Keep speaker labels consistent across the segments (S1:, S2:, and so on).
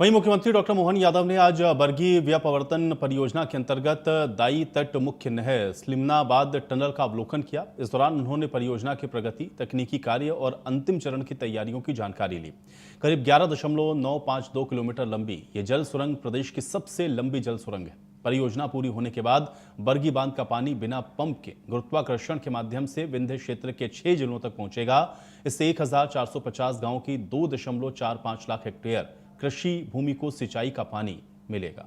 S1: वहीं मुख्यमंत्री डॉक्टर मोहन यादव ने आज बरगी व्यपवर्तन परियोजना के अंतर्गत दाई तट मुख्य नहर स्लिमनाबाद टनल का अवलोकन किया। इस दौरान उन्होंने परियोजना की प्रगति, तकनीकी कार्य और अंतिम चरण की तैयारियों की जानकारी ली। करीब 11.952 किलोमीटर लंबी ये जल सुरंग प्रदेश की सबसे लंबी जल सुरंग है। परियोजना पूरी होने के बाद बरगी बांध का पानी बिना पंप के गुरुत्वाकर्षण के माध्यम से विंध्य क्षेत्र के 6 जिलों तक पहुंचेगा। इससे 1450 गांवों की 2.45 लाख हेक्टेयर कृषि भूमि को सिंचाई का पानी मिलेगा।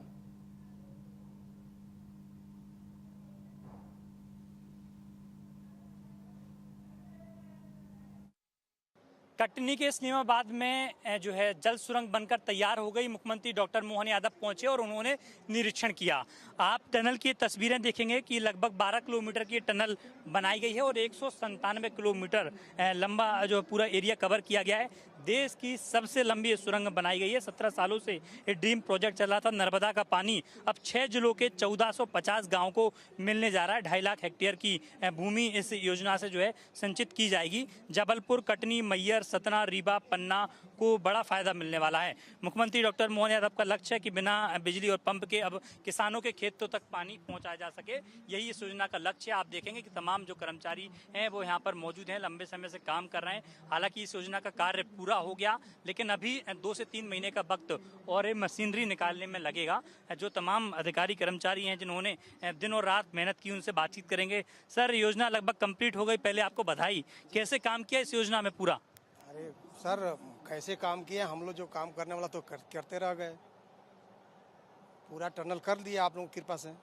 S2: कटनी के इस्लामाबाद में जो है जल सुरंग बनकर तैयार हो गई। मुख्यमंत्री डॉक्टर मोहन यादव पहुंचे और उन्होंने निरीक्षण किया। आप टनल की तस्वीरें देखेंगे कि लगभग 12 किलोमीटर की टनल बनाई गई है और 197 किलोमीटर लंबा जो पूरा एरिया कवर किया गया है। देश की सबसे लंबी सुरंग बनाई गई है। 17 सालों से ये ड्रीम प्रोजेक्ट चल रहा था। नर्मदा का पानी अब 6 जिलों के 1450 गाँव को मिलने जा रहा है। 2.5 लाख हेक्टेयर की भूमि इस योजना से जो है संचित की जाएगी। जबलपुर, कटनी, मैयर, सतना, रीवा, पन्ना को बड़ा फायदा मिलने वाला है। मुख्यमंत्री डॉक्टर मोहन यादव का लक्ष्य है कि बिना बिजली और पंप के अब किसानों के खेतों तक पानी पहुंचाया जा सके। यही इस योजना का लक्ष्य है। आप देखेंगे कि तमाम जो कर्मचारी हैं वो यहाँ पर मौजूद हैं, लंबे समय से काम कर रहे हैं। हालांकि इस योजना का कार्य पूरा हो गया, लेकिन अभी 2 से 3 महीने का वक्त और मशीनरी निकालने में लगेगा। जो तमाम अधिकारी कर्मचारी हैं जिन्होंने दिन और रात मेहनत की, उनसे बातचीत करेंगे। सर, योजना लगभग कंप्लीट हो गई, पहले आपको बधाई। कैसे काम किया इस योजना में पूरा?
S3: अरे सर, कैसे काम किए, हम लोग जो काम करने वाला तो करते रह गए। पूरा टनल कर दिया आप लोगों की कृपा से।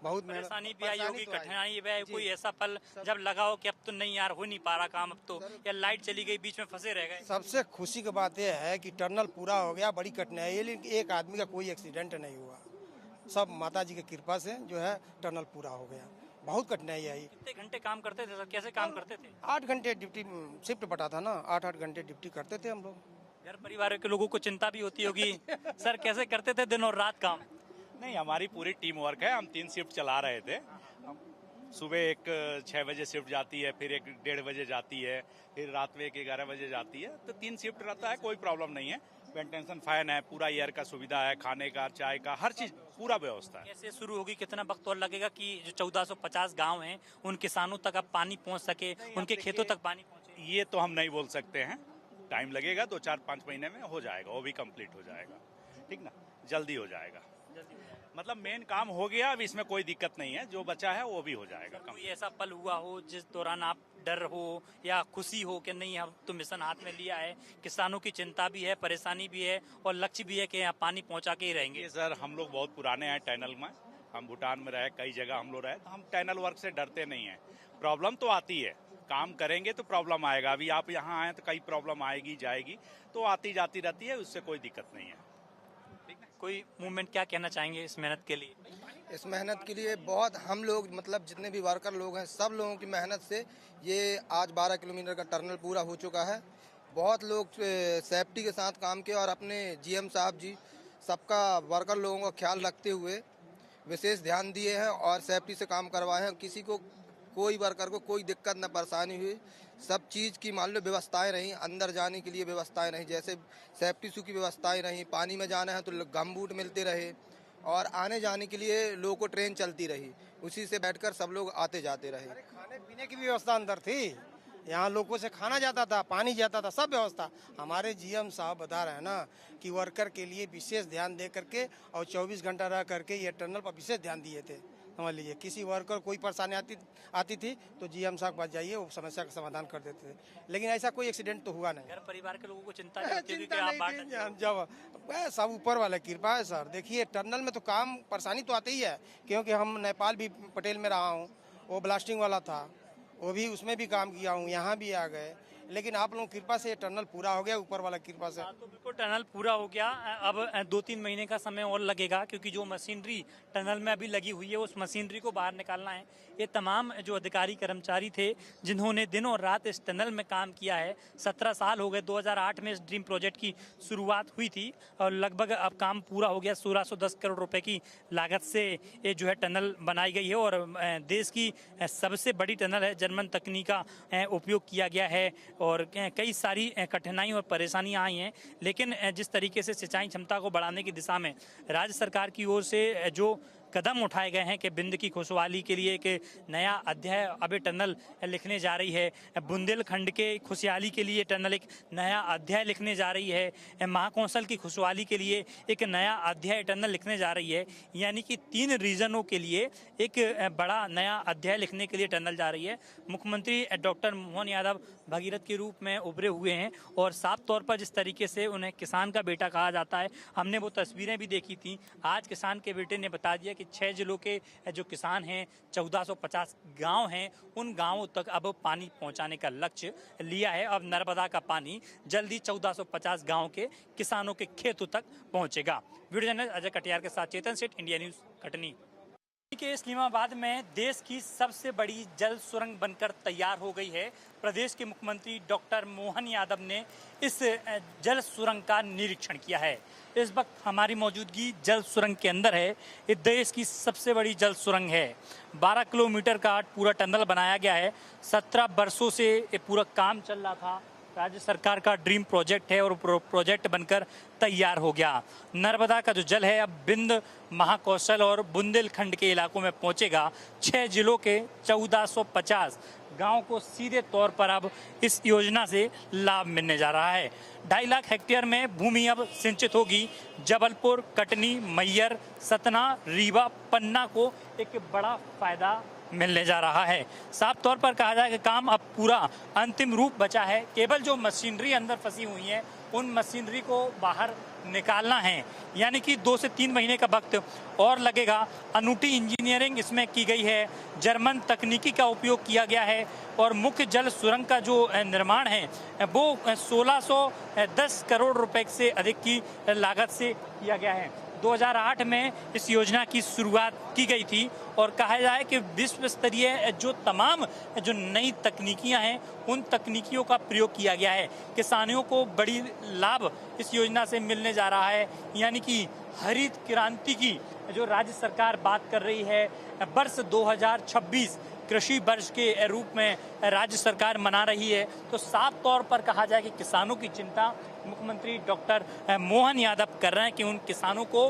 S3: बहुत
S2: परेशानी भी आई होगी, कठिनाई भी आई, कोई ऐसा पल जब लगा हो कि अब तो नहीं यार हो नहीं पा रहा काम, अब तो या लाइट चली गई, बीच में फंसे रह गए?
S3: सबसे खुशी की बात यह है कि टनल पूरा हो गया। बड़ी कठिनाई है, लेकिन एक आदमी का कोई एक्सीडेंट नहीं हुआ। सब माता जी की कृपा से जो है टनल पूरा हो गया। बहुत कठिनाई आई।
S2: कितने घंटे काम करते थे सर? कैसे काम करते थे?
S3: 8 घंटे ड्यूटी शिफ्ट बटा था ना, 8-8 घंटे ड्यूटी करते थे हम लोग।
S2: घर परिवार के लोगों को चिंता भी होती होगी। सर, कैसे करते थे दिन और रात काम?
S4: नहीं, हमारी पूरी टीम वर्क है। हम 3 शिफ्ट चला रहे थे। सुबह एक 6 बजे शिफ्ट जाती है, फिर एक 1:30 बजे जाती है, फिर रात में 11 बजे जाती है। तो 3 शिफ्ट रहता है, कोई प्रॉब्लम नहीं है। वेंटिलेशन फैन है, पूरा एयर का सुविधा है, खाने का, चाय का, हर चीज पूरा व्यवस्था है।
S2: कैसे शुरू होगी, कितना वक्त और लगेगा कि जो 1450 गांव हैं उन किसानों तक अब पानी पहुंच सके, उनके खेतों तक पानी पहुंचे?
S4: ये तो हम नहीं बोल सकते हैं। टाइम लगेगा, 2-4-5 महीने में हो जाएगा, वो भी कंप्लीट हो जाएगा। ठीक ना, जल्दी हो जाएगा। मतलब मेन काम हो गया, अब इसमें कोई दिक्कत नहीं है। जो बचा है वो भी हो जाएगा।
S2: कोई ऐसा पल हुआ हो जिस दौरान आप डर हो या खुशी हो कि नहीं हम तो मिशन हाथ में लिया है, किसानों की चिंता भी है, परेशानी भी है और लक्ष्य भी है कि यहाँ पानी पहुँचा के ही रहेंगे?
S4: सर, हम लोग बहुत पुराने हैं टनल में। हम भूटान में रहे, कई जगह हम लोग रहे, तो हम टनल वर्क से डरते नहीं है। प्रॉब्लम तो आती है, काम करेंगे तो प्रॉब्लम आएगा। अभी आप यहाँ आए तो कई प्रॉब्लम आएगी जाएगी, तो आती जाती रहती है, उससे कोई दिक्कत नहीं है।
S2: कोई मूवमेंट क्या कहना चाहेंगे इस मेहनत के लिए?
S3: इस मेहनत के लिए बहुत हम लोग, मतलब जितने भी वर्कर लोग हैं, सब लोगों की मेहनत से ये आज 12 किलोमीटर का टनल पूरा हो चुका है। बहुत लोग सेफ्टी के साथ काम किए और अपने जीएम साहब जी सबका वर्कर लोगों का ख्याल रखते हुए विशेष ध्यान दिए हैं और सेफ्टी से काम करवाए हैं। किसी को, कोई वर्कर को कोई दिक्कत न परेशानी हुई। सब चीज़ की मान लो व्यवस्थाएं रहीं, अंदर जाने के लिए व्यवस्थाएं रहीं, जैसे सेफ्टी शू की व्यवस्थाएं रहीं। पानी में जाना है तो गमबूट मिलते रहे और आने जाने के लिए लोगों को ट्रेन चलती रही, उसी से बैठकर सब लोग आते जाते रहे। खाने पीने की भी व्यवस्था अंदर थी, यहाँ लोगों से खाना जाता था, पानी जाता था, सब व्यवस्था। हमारे जीएम साहब बता रहे हैं ना कि वर्कर के लिए विशेष ध्यान दे करके और 24 घंटा रह करके ये टनल पर विशेष ध्यान दिए थे। समझ लीजिए, किसी वर्कर कोई परेशानी आती थी तो जीएम साहब के पास जाइए, वो समस्या का समाधान कर देते थे। लेकिन ऐसा कोई एक्सीडेंट तो हुआ नहीं।
S2: घर परिवार के लोगों को चिंता नहीं होती कि आप बांट
S3: जब सब ऊपर वाला कृपा है सर। देखिए, टनल में तो काम परेशानी तो आती ही है, क्योंकि हम नेपाल भी पटेल में रहा हूँ, वो ब्लास्टिंग वाला था, वो भी उसमें भी काम किया हूँ, यहाँ भी आ गए। लेकिन आप लोगों की कृपा से टनल पूरा हो गया, ऊपर वाला कृपा से।
S2: तो बिल्कुल टनल पूरा हो गया। अब 2-3 महीने का समय और लगेगा, क्योंकि जो मशीनरी टनल में अभी लगी हुई है उस मशीनरी को बाहर निकालना है। ये तमाम जो अधिकारी कर्मचारी थे जिन्होंने दिन और रात इस टनल में काम किया है। 17 साल हो गए, 2008 में इस ड्रीम प्रोजेक्ट की शुरुआत हुई थी और लगभग अब काम पूरा हो गया। 1610 करोड़ रुपए की लागत से ये जो है टनल बनाई गई है और देश की सबसे बड़ी टनल है। जर्मन तकनीक का उपयोग किया गया है। और कई सारी कठिनाई और परेशानियां आई हैं, लेकिन जिस तरीके से सिंचाई क्षमता को बढ़ाने की दिशा में राज्य सरकार की ओर से जो कदम उठाए गए हैं कि बिंद की खुशहाली के लिए एक नया अध्याय अब टनल लिखने जा रही है, बुंदेलखंड के खुशहाली के लिए टनल एक नया अध्याय लिखने जा रही है, महाकौशल की खुशहाली के लिए एक नया अध्याय टनल लिखने जा रही है, यानी कि 3 रीजनों के लिए एक बड़ा नया अध्याय लिखने के लिए टनल जा रही है। मुख्यमंत्री डॉक्टर मोहन यादव भगीरथ के रूप में उभरे हुए हैं और साफ तौर पर जिस तरीके से उन्हें किसान का बेटा कहा जाता है, हमने वो तस्वीरें भी देखी थी। आज किसान के बेटे ने बता दिया कि 6 जिलों के जो किसान हैं, 1450 गांव हैं, उन गांवों तक अब पानी पहुंचाने का लक्ष्य लिया है। अब नर्मदा का पानी जल्दी 1450 गांव के किसानों के खेतों तक पहुंचेगा। वीडियो जर्नलिस्ट अजय कटियार के साथ चेतन सेठ, इंडिया न्यूज, कटनी। के इस्लामाबाद में देश की सबसे बड़ी जल सुरंग बनकर तैयार हो गई है। प्रदेश के मुख्यमंत्री डॉक्टर मोहन यादव ने इस जल सुरंग का निरीक्षण किया है। इस वक्त हमारी मौजूदगी जल सुरंग के अंदर है। ये देश की सबसे बड़ी जल सुरंग है। 12 किलोमीटर का पूरा टनल बनाया गया है। 17 वर्षों से ये पूरा काम चल रहा था। राज्य सरकार का ड्रीम प्रोजेक्ट है और प्रोजेक्ट बनकर तैयार हो गया। नर्मदा का जो जल है अब बिंद, महाकौशल और बुंदेलखंड के इलाकों में पहुंचेगा। 6 जिलों के 1450 गांव को सीधे तौर पर अब इस योजना से लाभ मिलने जा रहा है। 2.5 लाख हेक्टेयर में भूमि अब सिंचित होगी। जबलपुर, कटनी, मैहर, सतना, रीवा, पन्ना को एक बड़ा फायदा मिलने जा रहा है। साफ तौर पर कहा जाए कि काम अब पूरा अंतिम रूप बचा है। केवल जो मशीनरी अंदर फंसी हुई है, उन मशीनरी को बाहर निकालना है, यानी कि 2 से 3 महीने का वक्त और लगेगा। अनूठी इंजीनियरिंग इसमें की गई है, जर्मन तकनीकी का उपयोग किया गया है और मुख्य जल सुरंग का जो निर्माण है वो 1610 करोड़ रुपए से अधिक की लागत से किया गया है। 2008 में इस योजना की शुरुआत की गई थी और कहा जाए कि विश्व स्तरीय जो तमाम जो नई तकनीकियां हैं, उन तकनीकियों का प्रयोग किया गया है। किसानों को बड़ी लाभ इस योजना से मिलने जा रहा है, यानी कि हरित क्रांति की जो राज्य सरकार बात कर रही है। वर्ष 2026 कृषि वर्ष के रूप में राज्य सरकार मना रही है, तो साफ तौर पर कहा जाए कि किसानों की चिंता मुख्यमंत्री डॉक्टर मोहन यादव कर रहे हैं कि उन किसानों को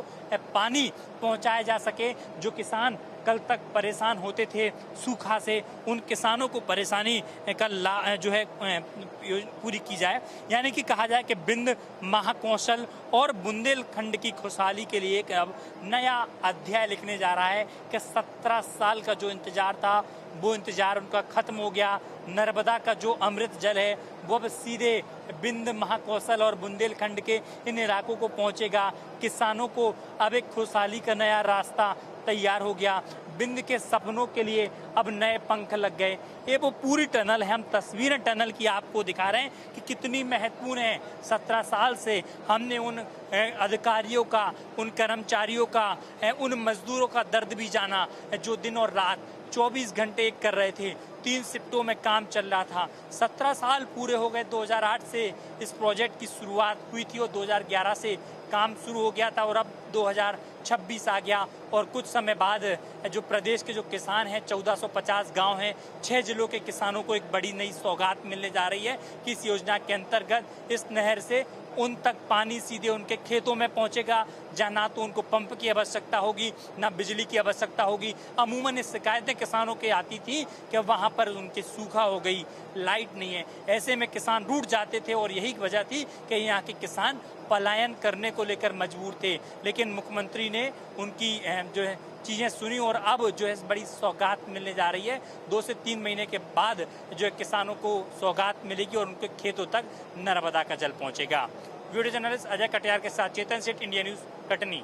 S2: पानी पहुंचाया जा सके। जो किसान कल तक परेशान होते थे सूखा से, उन किसानों को परेशानी का जो है पूरी की जाए। यानी कि कहा जाए कि बिंद, महाकौशल और बुंदेलखंड की खुशहाली के लिए एक अब नया अध्याय लिखने जा रहा है कि 17 साल का जो इंतजार था वो इंतजार उनका खत्म हो गया। नर्मदा का जो अमृत जल है वो अब सीधे बिंद, महाकौशल और बुंदेलखंड के इन इलाकों को पहुंचेगा। किसानों को अब एक खुशहाली का नया रास्ता तैयार हो गया। बिंद के सपनों के लिए अब नए पंख लग गए। ये वो पूरी टनल है, हम तस्वीरें टनल की आपको दिखा रहे हैं कि कितनी महत्वपूर्ण है। 17 साल से हमने उन अधिकारियों का, उन कर्मचारियों का, उन मजदूरों का दर्द भी जाना जो दिन और रात 24 घंटे एक कर रहे थे। 3 शिफ्टों में काम चल रहा था। 17 साल पूरे हो गए। 2008 से इस प्रोजेक्ट की शुरुआत हुई थी और 2011 से काम शुरू हो गया था और अब 2026 आ गया। और कुछ समय बाद जो प्रदेश के जो किसान हैं, 1450 गांव हैं, 6 जिलों के किसानों को एक बड़ी नई सौगात मिलने जा रही है कि इस योजना के अंतर्गत इस नहर से उन तक पानी सीधे उनके खेतों में पहुंचेगा, जहाँ ना तो उनको पंप की आवश्यकता होगी, ना बिजली की आवश्यकता होगी। अमूमन इस शिकायतें किसानों के आती थी कि वहाँ पर उनके सूखा हो गई, लाइट नहीं है। ऐसे में किसान रूठ जाते थे और यही वजह थी कि यहाँ के किसान पलायन करने को लेकर मजबूर थे। लेकिन मुख्यमंत्री ने उनकी जो है चीज़ें सुनी और अब जो है बड़ी सौगात मिलने जा रही है। 2 से 3 महीने के बाद जो है किसानों को सौगात मिलेगी और उनके खेतों तक नर्मदा का जल पहुंचेगा। वीडियो जर्नलिस्ट अजय कटियार के साथ चेतन सेठ, इंडिया न्यूज, कटनी।